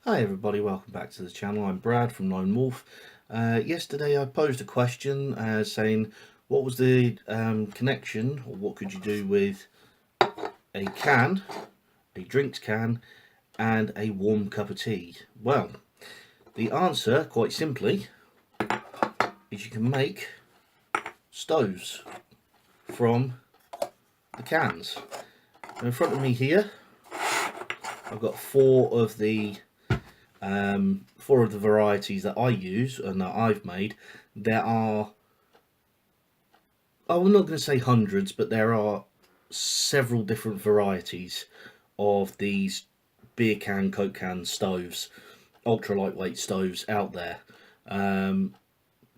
Hi everybody, welcome back to the channel. I'm Brad from Lone Wolf. Yesterday I posed a question saying what was the connection, or what could you do with a can, a drinks can, and a warm cup of tea? Well, the answer, quite simply, is you can make stoves from the cans. Now in front of me here, I've got four of the varieties that I use and that I've made. There are, I'm not going to say hundreds, but there are several different varieties of these beer can, coke can stoves, ultra lightweight stoves out there.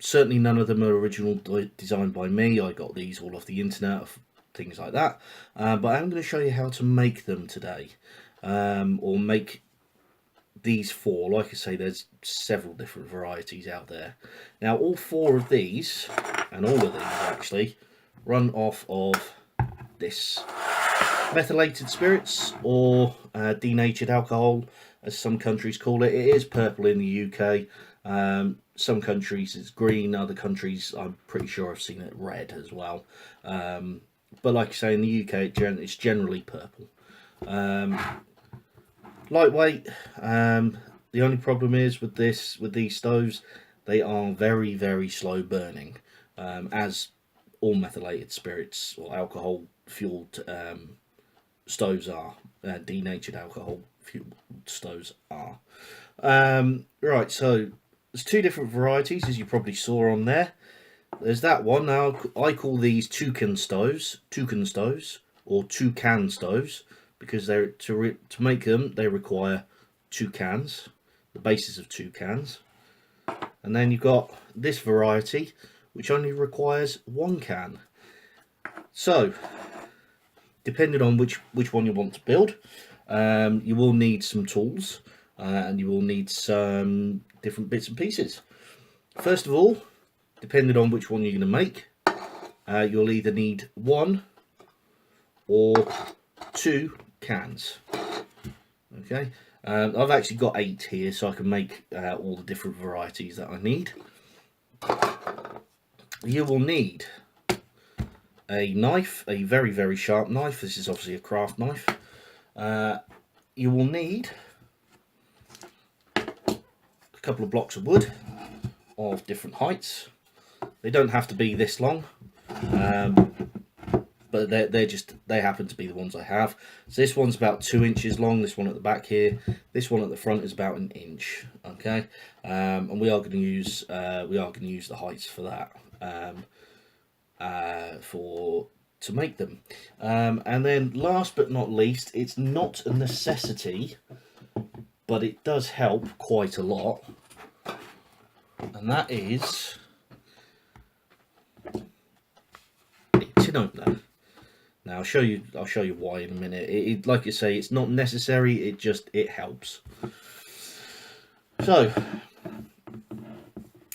Certainly none of them are original designed by me. I got these all off the internet, things like that. But I'm going to show you how to make them today, or make these four. Like I say, there's several different varieties out there. Now all four of these, and all of these actually, run off of this methylated spirits, or denatured alcohol as some countries call it. It is purple in the UK. Some countries it's green, other countries I'm pretty sure I've seen it red as well. But like I say, in the UK it's generally purple. Lightweight. The only problem is with these stoves, they are very, very slow burning, as all methylated spirits or alcohol fueled stoves are. Denatured alcohol fueled stoves are. Right, so there's two different varieties, as you probably saw on there. There's that one. Now I call these toucan stoves, or toucan stoves, because they're to make them they require two cans, the basis of two cans. And then you've got this variety, which only requires one can. So depending on which one you want to build, you will need some tools, and you will need some different bits and pieces. First of all, depending on which one you're going to make, you'll either need one or two cans. Okay, I've actually got 8 here, so I can make all the different varieties that I need. You will need a knife, a very, very sharp knife. This is obviously a craft knife. You will need a couple of blocks of wood of different heights. They don't have to be this long, but they happen to be the ones I have. So this one's about 2 inches long. This one at the back here, this one at the front is about 1 inch. Okay, and we are going to use the heights for that, to make them. And then last but not least, it's not a necessity, but it does help quite a lot, and that is a tin opener. Now I'll show you why in a minute. Like I say, it's not necessary, it helps. So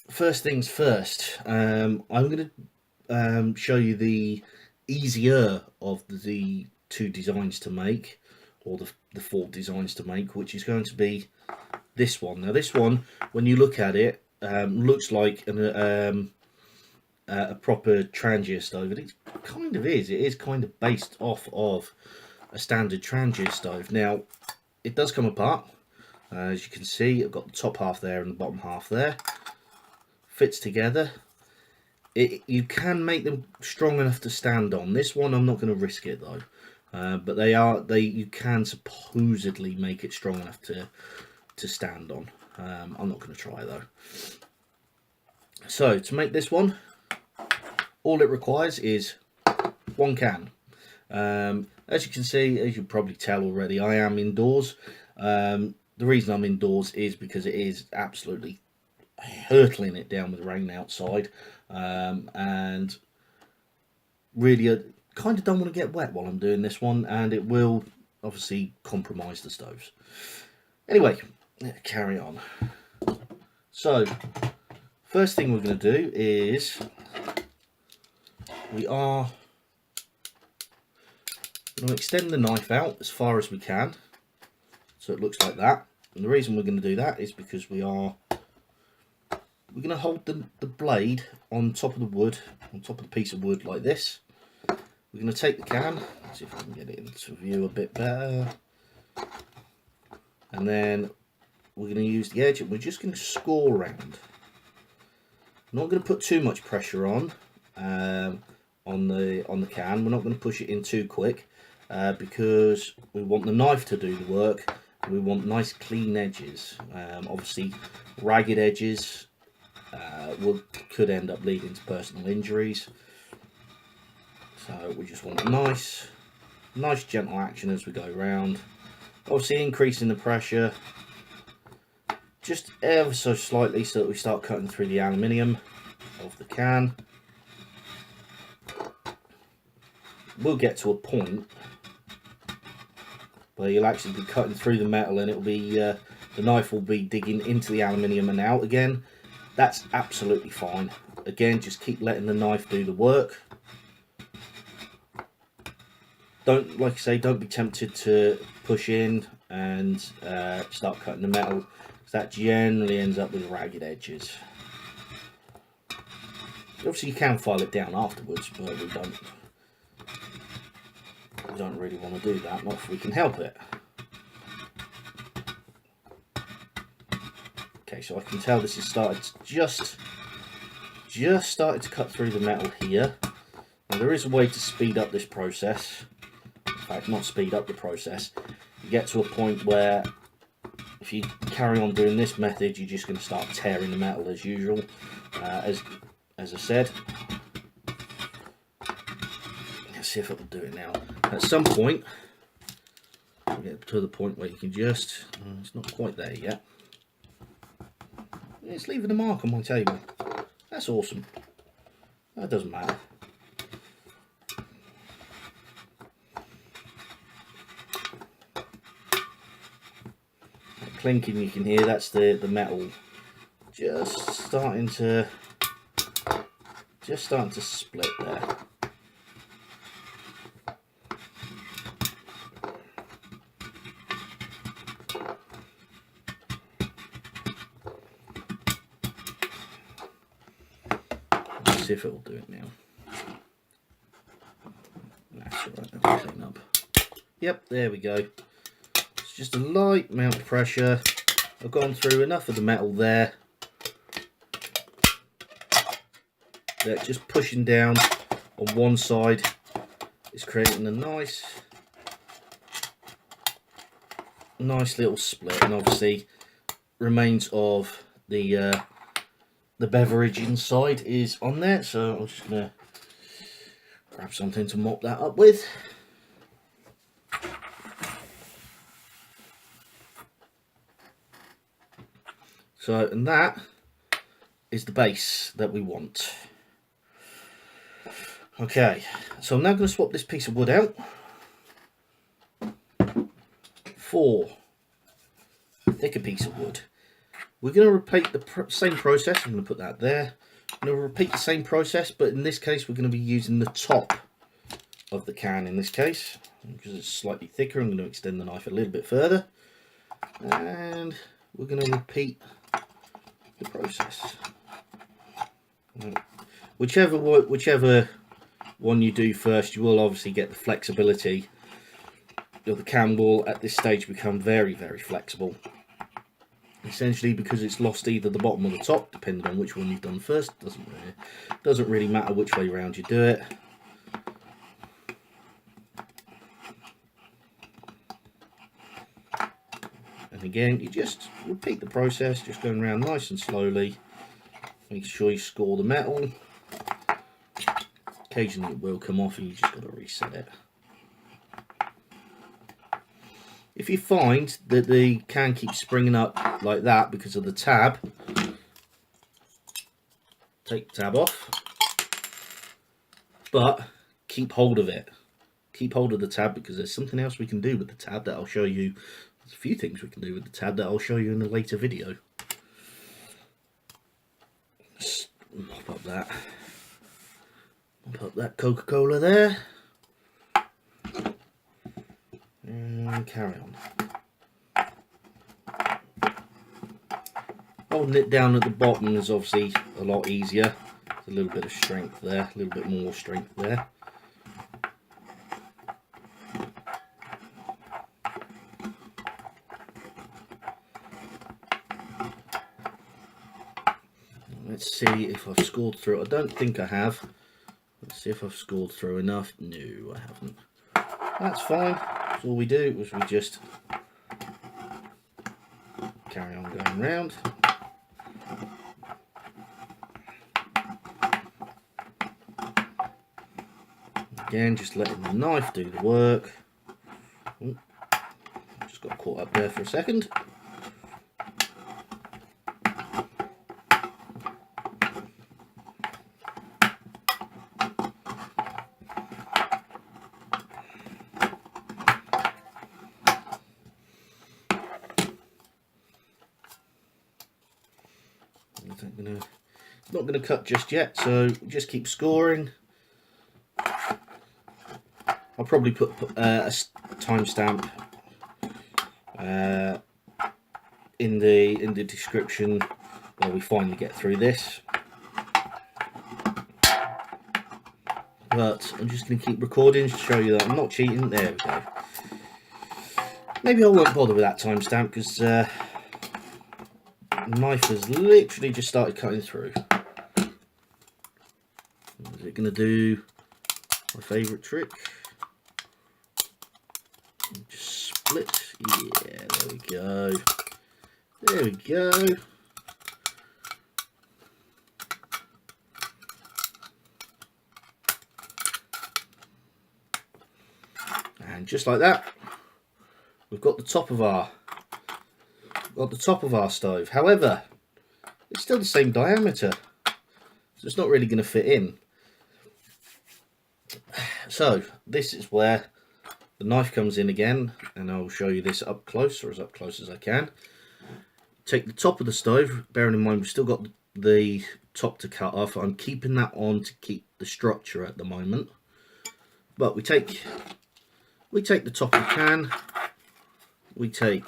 first things first, I'm going to show you the easier of the two designs to make, or the 4 designs to make, which is going to be this one. Now this one, when you look at it, looks like a proper Trangia stove, and it kind of is. It is kind of based off of a standard Trangia stove. Now it does come apart, as you can see. I've got the top half there and the bottom half there. Fits together. You can make them strong enough to stand on. This one I'm not going to risk it though, but you can supposedly make it strong enough to stand on. I'm not going to try though. So to make this one, all it requires is 1 can. As you can see, as you probably tell already, I am indoors. The reason I'm indoors is because it is absolutely hurtling it down with rain outside, and really I kind of don't want to get wet while I'm doing this one, and it will obviously compromise the stoves. Anyway, carry on. So first thing we're going to do is we are going to extend the knife out as far as we can, so it looks like that. And the reason we're going to do that is because we're going to hold the blade on top of the wood, on top of the piece of wood like this. We're going to take the can, let's see if I can get it into view a bit better, and then we're going to use the edge and we're just going to score around. Not going to put too much pressure on the can. We're not going to push it in too quick because we want the knife to do the work. We want nice clean edges. Obviously ragged edges could end up leading to personal injuries. So we just want a nice gentle action as we go around. Obviously increasing the pressure just ever so slightly so that we start cutting through the aluminium of the can. We'll get to a point where you'll actually be cutting through the metal and it'll be the knife will be digging into the aluminium and out again. That's absolutely fine. Again, just keep letting the knife do the work. Don't, like I say, don't be tempted to push in and start cutting the metal, because that generally ends up with ragged edges. Obviously you can file it down afterwards, but we don't really want to do that, not if we can help it. Okay, so I can tell this has started to just started to cut through the metal here. Now there is a way to speed up this process. In fact, not speed up the process. You get to a point where if you carry on doing this method, you're just going to start tearing the metal as usual. As I said, let's see if I can do it now. At some point, you get to the point where you can just, it's not quite there yet. It's leaving a mark on my table. That's awesome. That doesn't matter. That clinking you can hear, that's the metal just starting to split there. See if it will do it now. That's alright, let's clean up. Yep, there we go. It's just a light amount of pressure. I've gone through enough of the metal there. They're just pushing down on one side. It's creating a nice little split, and obviously remains of the beverage inside is on there, so I'm just gonna grab something to mop that up with. So, and that is the base that we want. Okay, so I'm now going to swap this piece of wood out for a thicker piece of wood. We're going to repeat the same process. I'm going to put that there. I'm going to repeat the same process, but in this case we're going to be using the top of the can in this case, because it's slightly thicker. I'm going to extend the knife a little bit further, and we're going to repeat the process. Whichever one you do first, you will obviously get the flexibility. The can will at this stage become very, very flexible. Essentially because it's lost either the bottom or the top, depending on which one you've done first. Doesn't really matter which way around you do it. And again, you just repeat the process, just going around nice and slowly, making sure you score the metal. Occasionally it will come off and you just got to reset it. If you find that the can keeps springing up like that because of the tab, take the tab off, but keep hold of it. Keep hold of the tab, because there's something else we can do with the tab that I'll show you. There's a few things we can do with the tab that I'll show you in a later video. Just mop up that Coca-Cola there. And carry on. Holding it down at the bottom is obviously a lot easier. There's a little bit of strength there, a little bit more strength there. Let's see if I've scored through. I don't think I have. Let's see if I've scored through enough. No, I haven't. That's fine. So all we do is we just carry on going round. Again, just letting the knife do the work. Ooh, just got caught up there for a second. It's not going to cut just yet, so just keep scoring. I'll probably put a timestamp in the description where we finally get through this. But I'm just going to keep recording to show you that I'm not cheating. There we go. Maybe I won't bother with that timestamp because the knife has literally just started cutting through. Is it going to do my favourite trick? Just split. Yeah, there we go. There we go. And just like that, we've got the top of our stove. However, it's still the same diameter, so it's not really going to fit in. So this is where the knife comes in again, and I'll show you this up close, or as up close as I can. Take the top of the stove, bearing in mind we've still got the top to cut off. I'm keeping that on to keep the structure at the moment. But we take the top of the pan, we take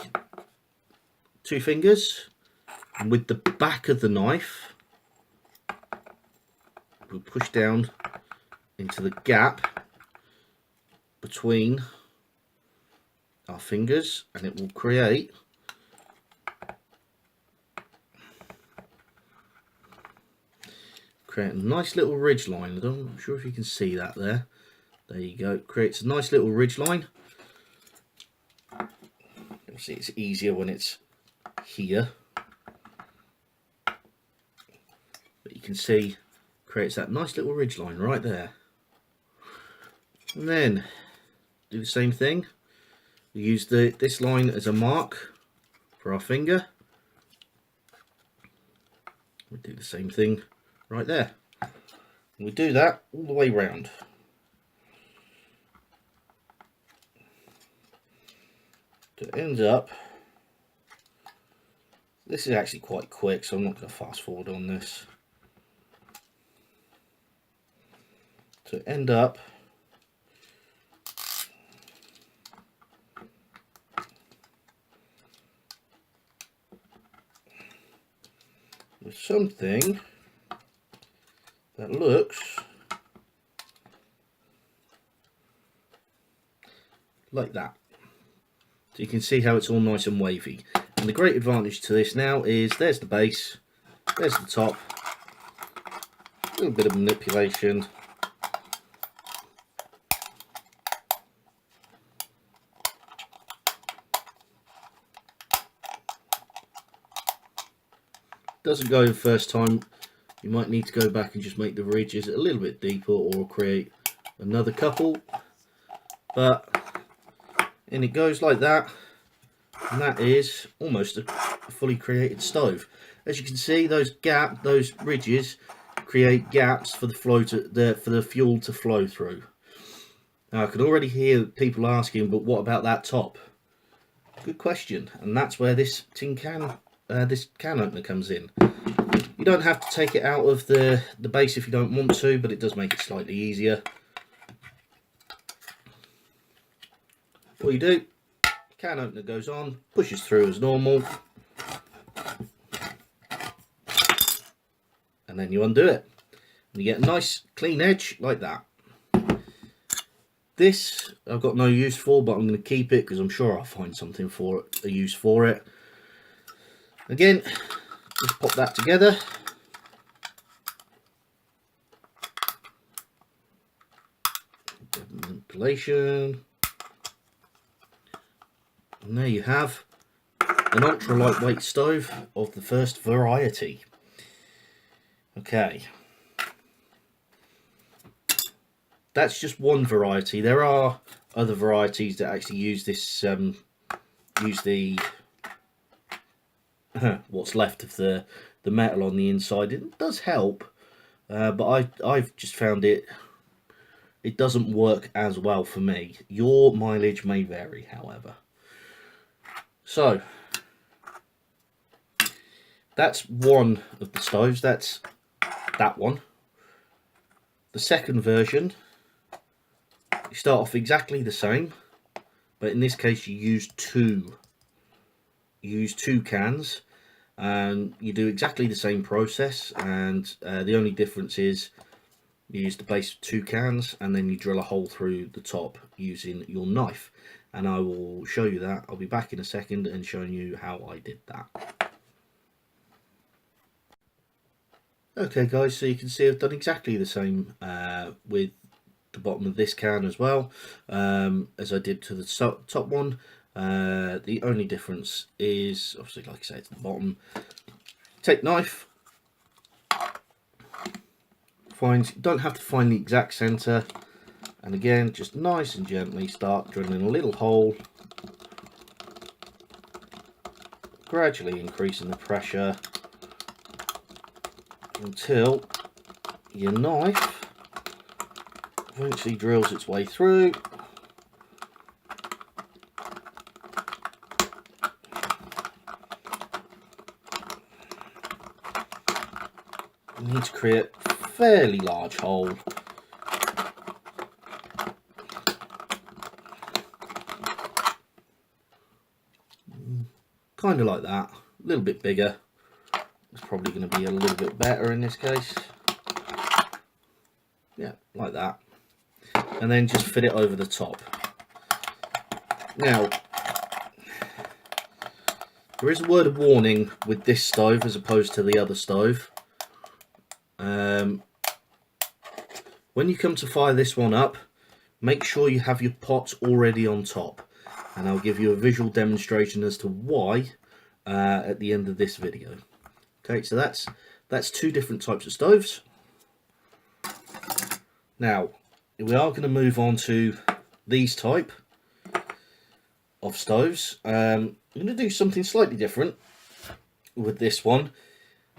2 fingers, and with the back of the knife, we'll push down into the gap between our fingers, and it will create a nice little ridge line. I'm not sure if you can see that there. There you go. It creates a nice little ridge line. You'll see it's easier when it's here, but you can see creates that nice little ridge line right there. And then do the same thing. We use this line as a mark for our finger. We do the same thing right there. And we do that all the way round. So it ends up, this is actually quite quick, so I'm not going to fast forward on this. To end up with something that looks like that. So you can see how it's all nice and wavy. And the great advantage to this now is there's the base, there's the top, a little bit of manipulation. Doesn't go in first time. You might need to go back and just make the ridges a little bit deeper or create another couple. But and it goes like that, and that is almost a fully created stove. As you can see, those ridges create gaps for the fuel to flow through. Now I can already hear people asking, but what about that top? Good question, and that's where this can opener comes in. You don't have to take it out of the base if you don't want to, but it does make it slightly easier. What you do, can opener goes on, pushes through as normal. and then you undo it. And you get a nice clean edge like that. This I've got no use for, but I'm going to keep it because I'm sure I'll find something for it, a use for it. Again, just pop that together. Manipulation. And there you have an ultra lightweight stove of the first variety. Okay. That's just one variety. There are other varieties that actually use this, use the what's left of the metal on the inside. It does help, but I've just found it doesn't work as well for me. Your mileage may vary, however. So that's one of the stoves. That's that one. The second version, you start off exactly the same, but in this case you use two cans, and you do exactly the same process, and the only difference is you use the base of 2 cans and then you drill a hole through the top using your knife, and I will show you that. I'll be back in a second and showing you how I did that. Okay guys, so you can see I've done exactly the same with the bottom of this can as well as I did to the top one. The only difference is obviously, like I say, it's the bottom. Take knife, don't have to find the exact center, and again just nice and gently start drilling a little hole, gradually increasing the pressure until your knife eventually drills its way through. You need to create a fairly large hole. Kind of like that, a little bit bigger. It's probably going to be a little bit better in this case. Yeah, like that. And then just fit it over the top. Now, there is a word of warning with this stove as opposed to the other stove. When you come to fire this one up, make sure you have your pot already on top, and I'll give you a visual demonstration as to why at the end of this video. Okay, so that's 2 different types of stoves. Now we are going to move on to these type of stoves. I'm going to do something slightly different with this one.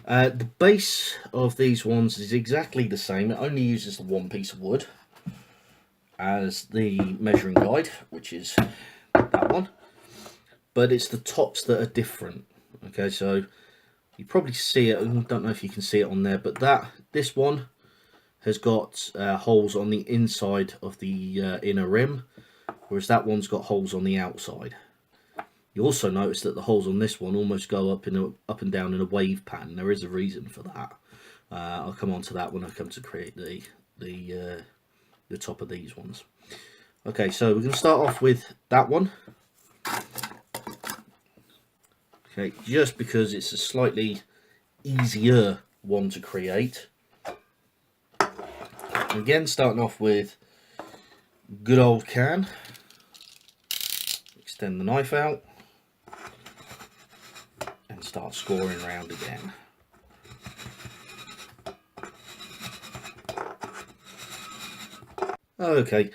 The base of these ones is exactly the same. It only uses the 1 piece of wood as the measuring guide, which is that one, but it's the tops that are different. Okay, so you probably see it, I don't know if you can see it on there, but this one has got holes on the inside of the inner rim, whereas that one's got holes on the outside. You also notice that the holes on this one almost go up and down in a wave pattern. There is a reason for that. I'll come on to that when I come to create the top of these ones. Okay, so we're going to start off with that one. Okay, just because it's a slightly easier one to create. Again, starting off with good old can. Extend the knife out and start scoring around again. Okay,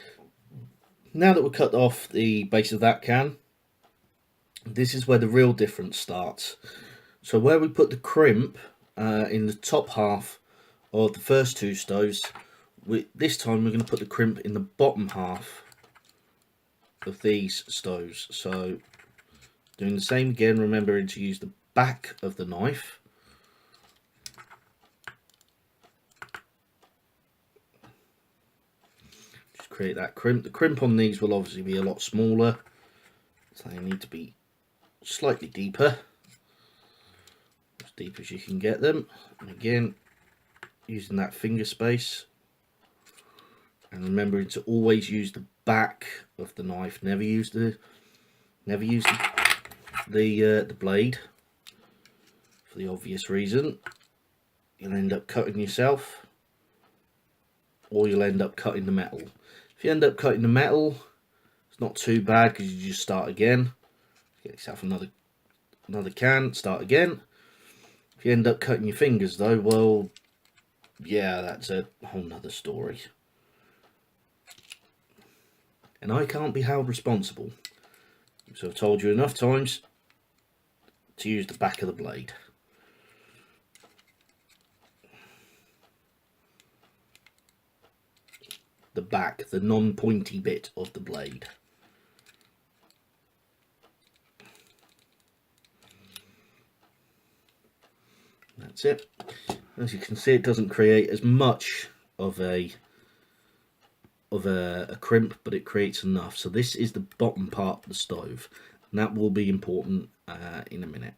now that we've cut off the base of that can, this is where the real difference starts. So where we put the crimp in the top half of the first 2 stoves, this time we're going to put the crimp in the bottom half of these stoves. So doing the same again, remembering to use the back of the knife. Just create that crimp. The crimp on these will obviously be a lot smaller, so they need to be slightly deeper, as deep as you can get them. And again, using that finger space, and remembering to always use the back of the knife. Never use the blade, for the obvious reason you'll end up cutting yourself, or you'll end up cutting the metal. If you end up cutting the metal, it's not too bad because you just start again. Get yourself another can, start again. If you end up cutting your fingers though, well, yeah, that's a whole nother story. And I can't be held responsible. So I've told you enough times to use the back of the blade. The back, the non-pointy bit of the blade. That's it. As you can see, it doesn't create as much of a crimp, but it creates enough. So this is the bottom part of the stove, and that will be important in a minute.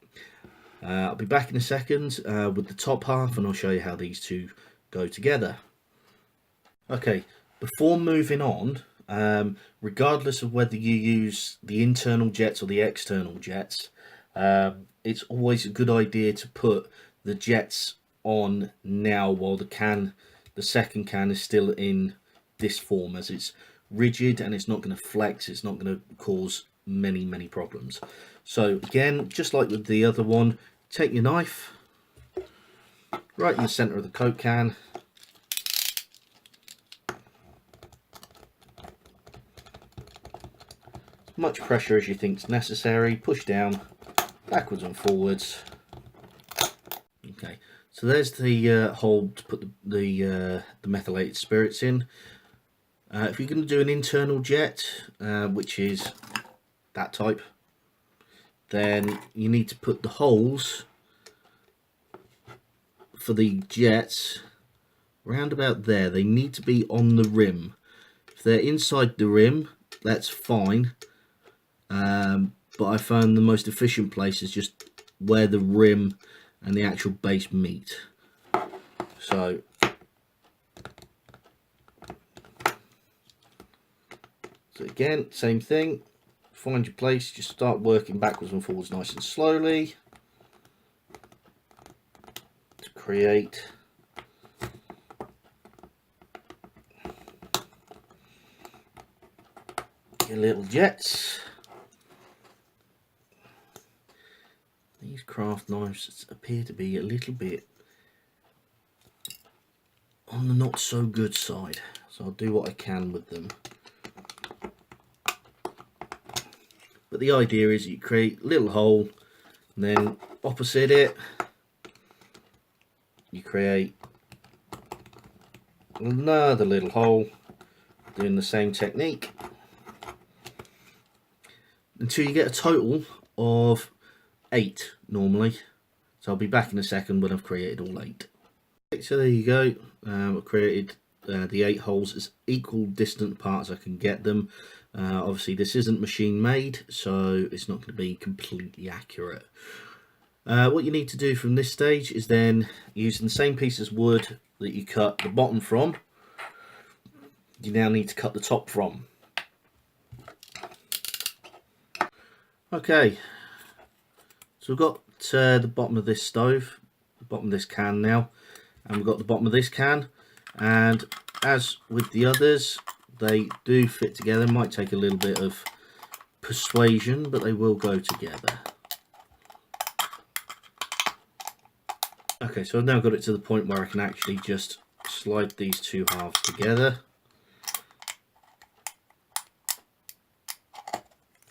I'll be back in a second with the top half, and I'll show you how these two go together. Okay, before moving on, regardless of whether you use the internal jets or the external jets, it's always a good idea to put the jets on now while the second can is still in this form, as it's rigid and it's not going to flex. It's not going to cause many problems. So again, just like with the other one, take your knife right in the center of the Coke can, as much pressure as you think is necessary, push down backwards and forwards. Okay, so there's the hole to put the methylated spirits in. If you're going to do an internal jet, which is that type, then you need to put the holes for the jets round about there. They need to be on the rim. If they're inside the rim, that's fine, but I found the most efficient place is just where the rim and the actual base meet. So again, same thing, find your place, just start working backwards and forwards nice and slowly to create your little jets. These craft knives appear to be a little bit on the not so good side, so I'll do what I can with them. But the idea is you create a little hole, and then opposite it you create another little hole, doing the same technique until you get a total of 8 normally. So I'll be back in a second when I've created all 8. So there you go. I've created the 8 holes as equal distant parts I can get them. Obviously this isn't machine made, so it's not going to be completely accurate. What you need to do from this stage is then, using the same piece of wood that you cut the bottom from, you now need to cut the top from. Okay, so we've got the bottom of this stove, the bottom of this can now, and we've got the bottom of this can, and as with the others, they do fit together. Might take a little bit of persuasion, but they will go together. Okay, so I've now got it to the point where I can actually just slide these two halves together,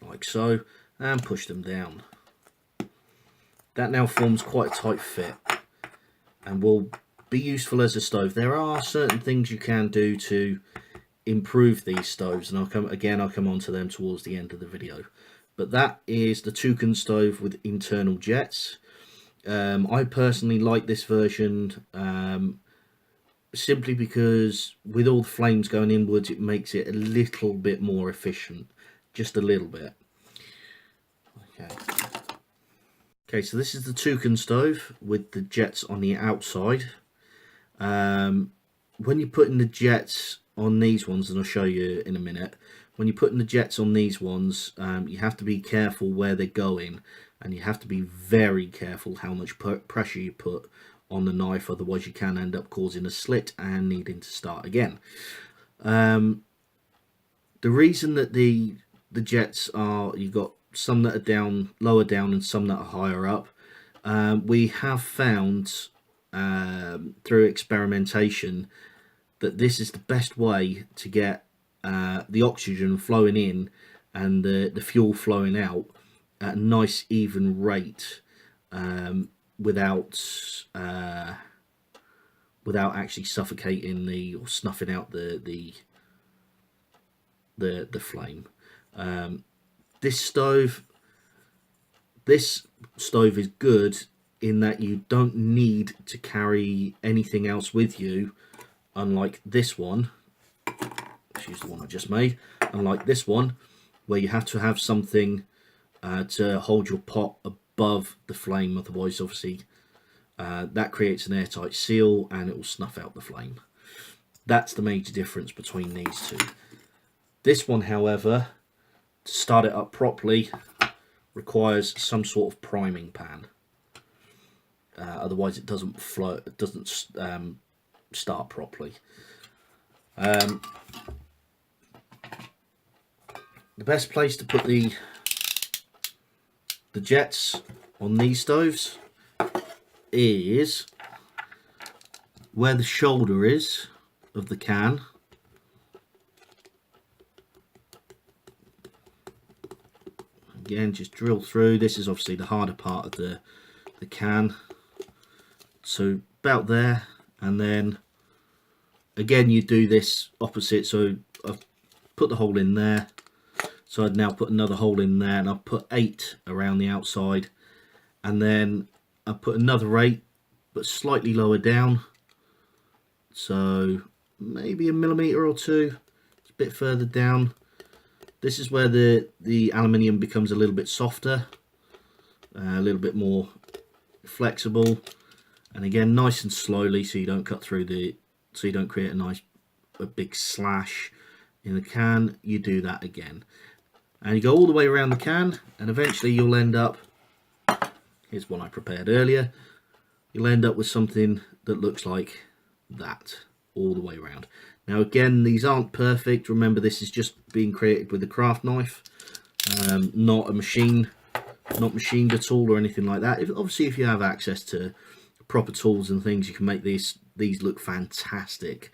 like so, and push them down. That now forms quite a tight fit and will be useful as a stove. There are certain things you can do to improve these stoves, and I'll come on to them towards the end of the video. But that is the toucan stove with internal jets. I personally like this version simply because with all the flames going inwards, it makes it a little bit more efficient, just a little bit. Okay, so this is the toucan stove with the jets on the outside. When you're putting the jets on these ones, and I'll show you in a minute, when you're putting the jets on these ones, you have to be careful where they're going, and you have to be very careful how much pressure you put on the knife, otherwise you can end up causing a slit and needing to start again. The reason that the jets are, you've got some that are down lower down and some that are higher up, we have found through experimentation that this is the best way to get the oxygen flowing in and the fuel flowing out at a nice even rate, without without actually suffocating the or snuffing out the flame. This stove is good in that you don't need to carry anything else with you, unlike this one. Let's use the one I just made. Unlike this one, where you have to have something to hold your pot above the flame, otherwise obviously that creates an airtight seal and it will snuff out the flame. That's the major difference between these two. This one, however, to start it up properly, requires some sort of priming pan. Otherwise, it doesn't flow. It doesn't start properly. The best place to put the jets on these stoves is where the shoulder is of the can. Again, just drill through. This is obviously the harder part of the can. So about there, and then again you do this opposite. So I've put the hole in there. So I'd now put another hole in there, and I've put 8 around the outside, and then I put another 8, but slightly lower down. So maybe a millimetre or two. It's a bit further down. This is where the aluminium becomes a little bit softer, a little bit more flexible, and again nice and slowly, so you don't cut through so you don't create a big slash in the can. You do that again, and you go all the way around the can, and eventually you'll end up. Here's one I prepared earlier. You'll end up with something that looks like that all the way around. Now again, these aren't perfect. Remember, this is just being created with a craft knife, not a machine, not machined at all or anything like that. Obviously, if you have access to proper tools and things, you can make these look fantastic.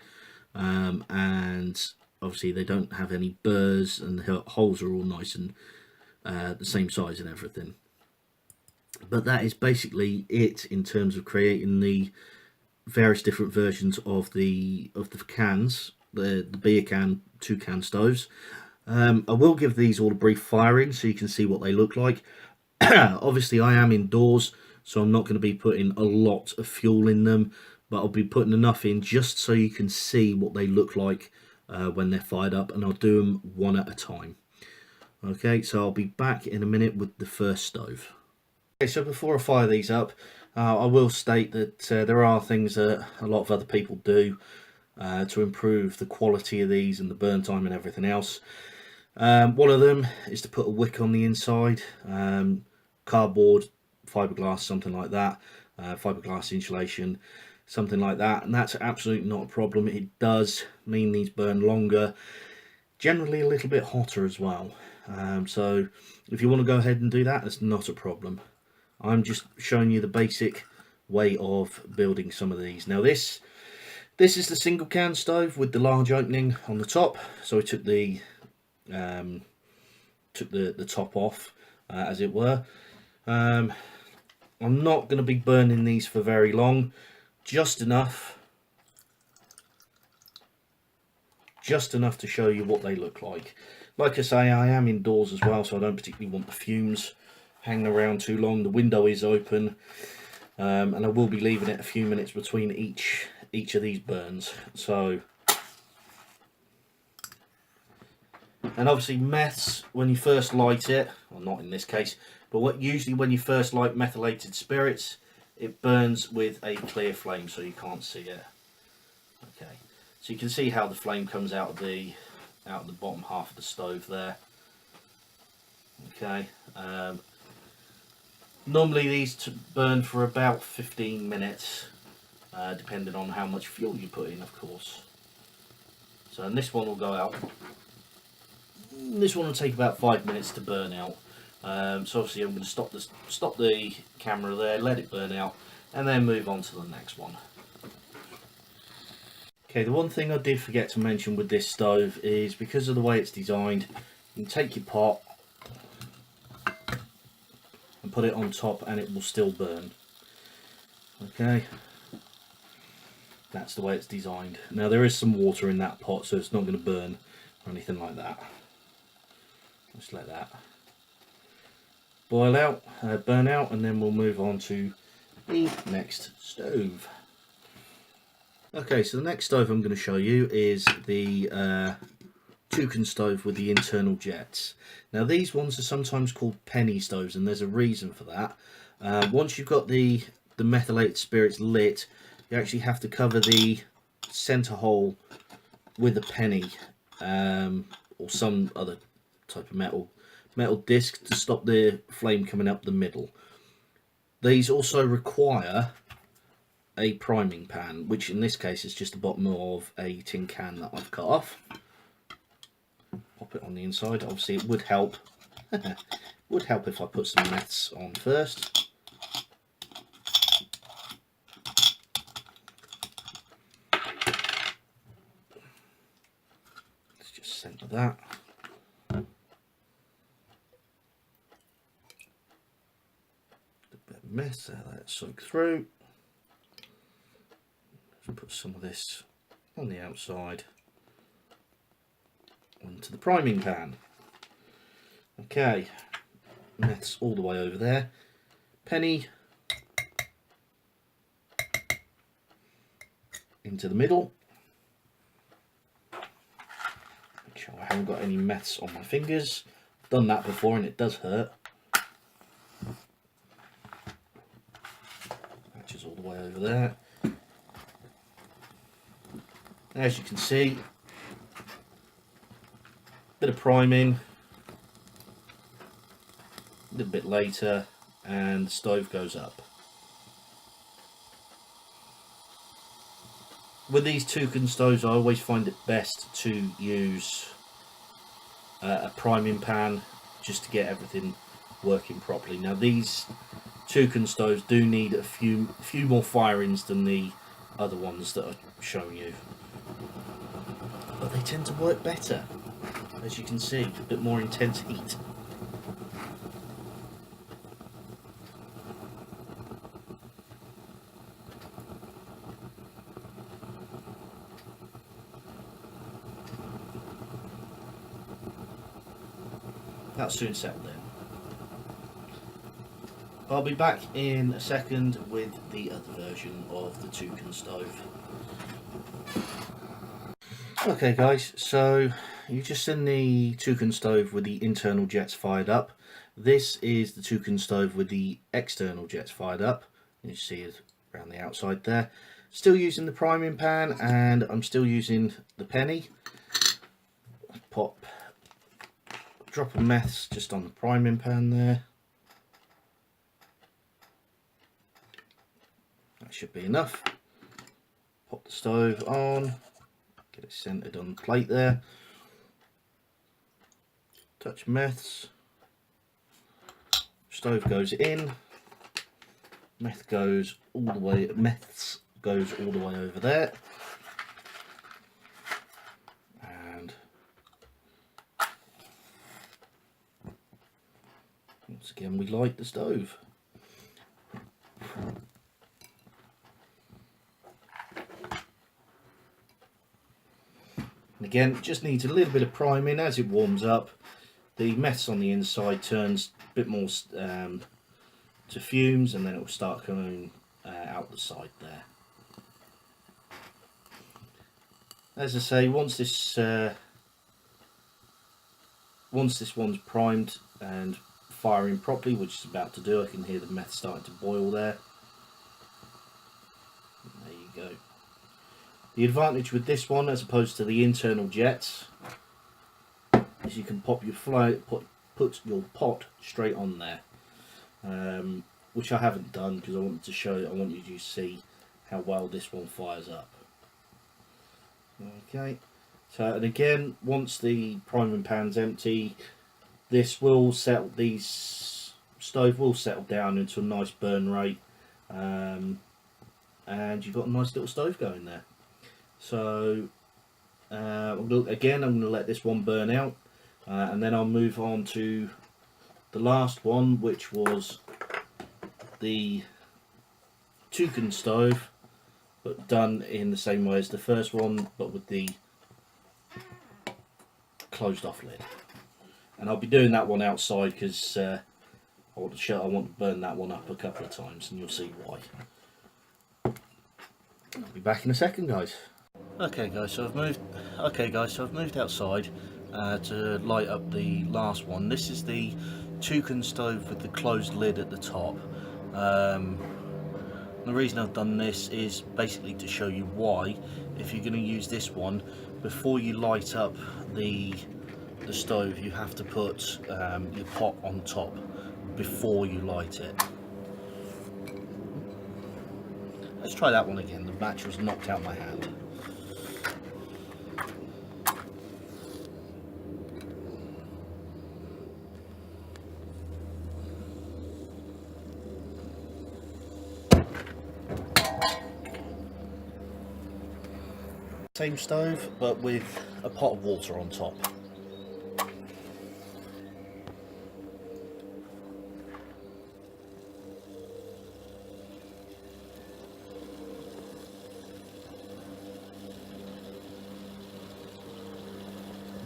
And obviously, they don't have any burrs, and the holes are all nice and the same size and everything. But that is basically it in terms of creating the various different versions of the cans, the beer can, 2 can stoves. I will give these all a brief firing so you can see what they look like. Obviously I am indoors, so I'm not going to be putting a lot of fuel in them, but I'll be putting enough in just so you can see what they look like when they're fired up, and I'll do them one at a time. Okay, so I'll be back in a minute with the first stove. Okay, so before I fire these up, I will state that there are things that a lot of other people do to improve the quality of these and the burn time and everything else. One of them is to put a wick on the inside, cardboard, fiberglass, something like that, fiberglass insulation, something like that, and that's absolutely not a problem. It does mean these burn longer, generally a little bit hotter as well. So if you want to go ahead and do that, that's not a problem. I'm just showing you the basic way of building some of these. Now this is the single can stove with the large opening on the top. So I took the top off, as it were. I'm not going to be burning these for very long, just enough to show you what they look like. Like I say, I am indoors as well, so I don't particularly want the fumes hanging around too long. The window is open, and I will be leaving it a few minutes between each of these burns. So, and obviously meths, when you first light it, well, not in this case, but usually when you first light methylated spirits, it burns with a clear flame, so you can't see it. Okay, so you can see how the flame comes out of the bottom half of the stove there. Okay, normally these burn for about 15 minutes, depending on how much fuel you put in, of course. So and this one will go out. This one will take about 5 minutes to burn out. So obviously I'm going to stop the camera there, let it burn out, and then move on to the next one. Okay, the one thing I did forget to mention with this stove is because of the way it's designed, you can take your pot and put it on top and it will still burn. Okay, that's the way it's designed. Now there is some water in that pot, so it's not going to burn or anything like that. Just let that boil out, burn out, and then we'll move on to the next stove. Okay, so the next stove I'm going to show you is the toucan stove with the internal jets. Now these ones are sometimes called penny stoves, and there's a reason for that. Once you've got the methylated spirits lit, you actually have to cover the center hole with a penny or some other type of metal disc to stop the flame coming up the middle. These also require a priming pan, which in this case is just the bottom of a tin can that I've cut off. Pop it on the inside. Obviously it would help would help if I put some meths on first. Let's just centre that. A bit of mess there, let it soak through. Let's put some of this on the outside onto the priming pan. Okay, meths all the way over there. Penny into the middle. Make sure I haven't got any meths on my fingers. I've done that before and it does hurt. Matches all the way over there. As you can see, bit of priming, a little bit later, and the stove goes up. With these toucan stoves, I always find it best to use a priming pan just to get everything working properly. Now these toucan stoves do need a few more firings than the other ones that I've shown you, but they tend to work better. As you can see, a bit more intense heat. That'll soon settle in. I'll be back in a second with the other version of the toucan stove. Okay guys, so you've just seen the toucan stove with the internal jets fired up. This is the toucan stove with the external jets fired up. You see it around the outside there. Still using the priming pan, and I'm still using the penny. Pop a drop of meths just on the priming pan there. That should be enough. Pop the stove on. Get it centered on the plate there. Touch meths. Stove goes in. Meths goes all the way over there. And once again we light the stove. And again, it just needs a little bit of priming. As it warms up, the meths on the inside turns a bit more to fumes, and then it will start coming out the side there. As I say, once this one's primed and firing properly, which it's about to do, I can hear the meth starting to boil there. There you go. The advantage with this one, as opposed to the internal jets, is you can pop your put your pot straight on there, which I haven't done because I wanted to show. I want you to see how well this one fires up. Okay, so and again, once the priming pan's empty, this will settle. These stove will settle down into a nice burn rate, and you've got a nice little stove going there. So I'm going to let this one burn out, and then I'll move on to the last one, which was the toucan stove, but done in the same way as the first one, but with the closed off lid. And I'll be doing that one outside because I want to burn that one up a couple of times, and you'll see why. I'll be back in a second, guys. Okay guys, so I've moved outside to light up the last one. This is the toucan stove with the closed lid at the top. The reason I've done this is basically to show you why, if you're going to use this one, before you light up the stove, you have to put your pot on top before you light it. Let's try that one again. The match was knocked out my hand. Same stove, but with a pot of water on top.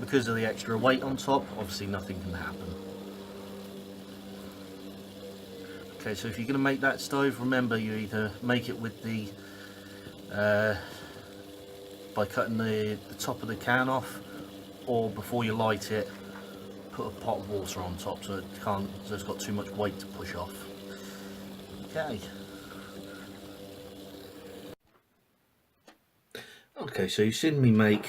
Because of the extra weight on top, obviously nothing can happen. Okay, so if you're going to make that stove, remember you either make it with the by cutting the top of the can off, or before you light it, put a pot of water on top so it's got too much weight to push off. Okay. Okay, so you've seen me make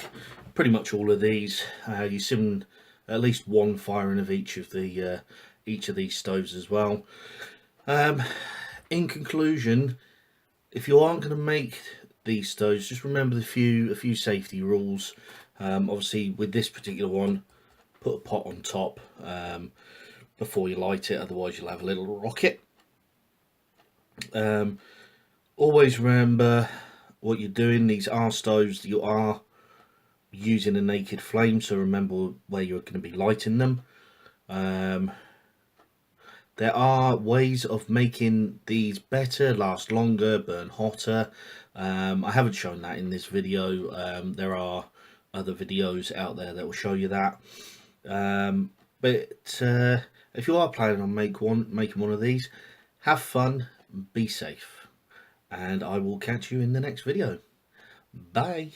pretty much all of these. You've seen at least one firing of each of these stoves as well. In conclusion, if you aren't going to make these stoves, just remember a few safety rules. Obviously, with this particular one, put a pot on top before you light it, otherwise you'll have a little rocket. Always remember what you're doing. These are stoves that you are using a naked flame, so remember where you're going to be lighting them. There are ways of making these better, last longer, burn hotter. I haven't shown that in this video. There are other videos out there that will show you that. But if you are planning on making one of these, have fun, be safe, and I will catch you in the next video. Bye.